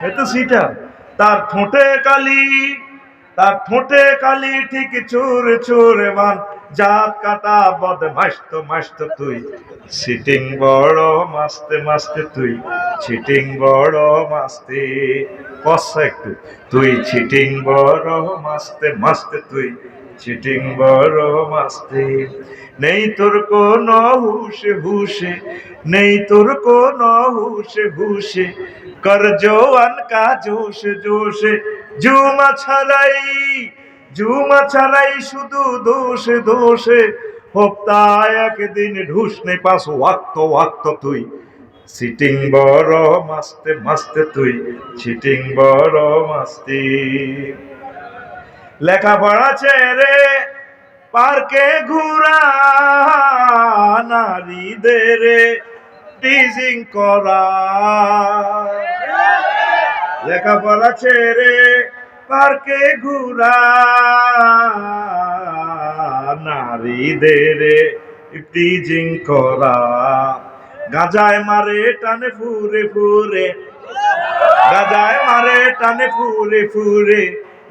এতো সিটা তার ঠোঁটে কালি, তার ঠোঁটে কালি ঠিক চোরে চোরে বান, জাত কাটা বদমাস তো মাস্ত তুই, সিটিং বড় মাস্তে মাস্তে তুই, চিটিং বড় মাস্তে, কষা একটু, তুই চিটিং বড় মাস্তে মাস্তে তুই, চিটিং বড় মাস্তে। নেই তোর কোনো হুশে হুশে, নেই তোর কোনো হুশে হুশে, কর জওয়ান কা জোশ জোশে, জুমা ছাড়াই শুধু দোষে দোষে, হপ্তায় একদিন ঢুস নে পাস ওয়াক্ত ওয়াক্ত তুই, সিটিং বড় মাস্তে মাস্তে তুই, চিটিং বড় মাস্তি। লেখাপড়া ছেড়ে পার্কে ঘুরা, নারীদের টিজিং করা, লেখাপড়া ছেড়ে পার্কে ঘুরা, নারীদের টিজিং করা, গাজায় মারে টানে ফুরে ফুরে, গাজায় মারে টানে ফুরে ফুরে,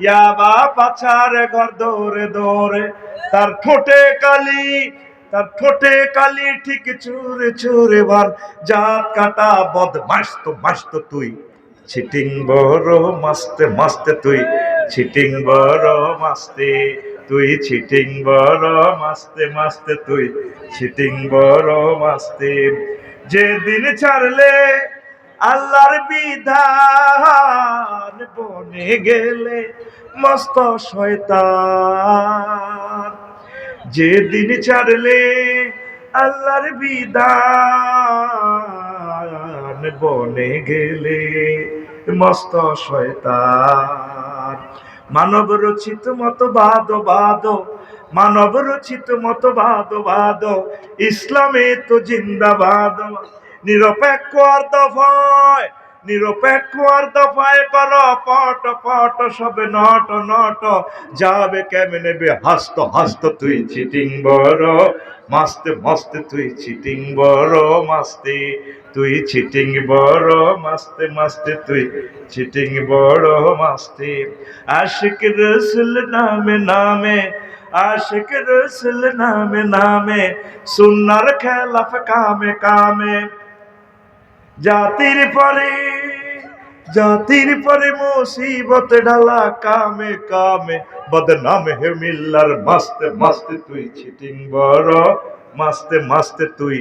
ইয়াবা পাছারে ঘর দৌড়ে দৌড়ে, তার ঠোঁটে কালি, তার ঠোঁটে কালি ঠিক চুরে চুরে বান, জাত কাটা বদমাস তো মাস্ত তুই, চিটিং বড় মাস্তে মাস্তে তুই, চিটিং বড় মাস্তে তুই, চিটিং বড় মাস্তে মাস্তে তুই, চিটিং বড় মাস্তে। যেদিন ছাড়লে আল্লাহর বিধান, বনে গেলে মস্ত শয়তান, যেদিন ছাড়লে আল্লাহর বিধান, বনে গেলে মস্ত শয়তান। মানব রচিত মতবাদ বাদ, মানব রচিত মতবাদ বাদ, ইসলামে তো জিন্দাবাদ। নিরপেক্ষ আর দফায়, নিরপেক্ষ আর দফায় কর পট পট, সবে নট নট, যাবে কেমনে বে হাস্ত হাস্ত তুই, চিটিং বড় মাস্তে মাস্তে তুই, চিটিং বড় মাস্তে তুই, চিটিং বড় মাস্তে মাস্তে তুই, চিটিং বড় মাস্তে। আশিক রসুল নামে নামে, আশিক রসুল নামে নামে, সুন্নার খেলাফ কামে কামে, জাতির পরে মুসিবত ঢালা কামে কামে, বদনাম হে মিল্লার মাস্তে মাস্তে তুই, চিটিং বড় মাস্তে মাস্তে তুই,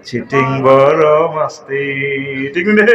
চিটিং বড় মাস্তে। ঠিক নে?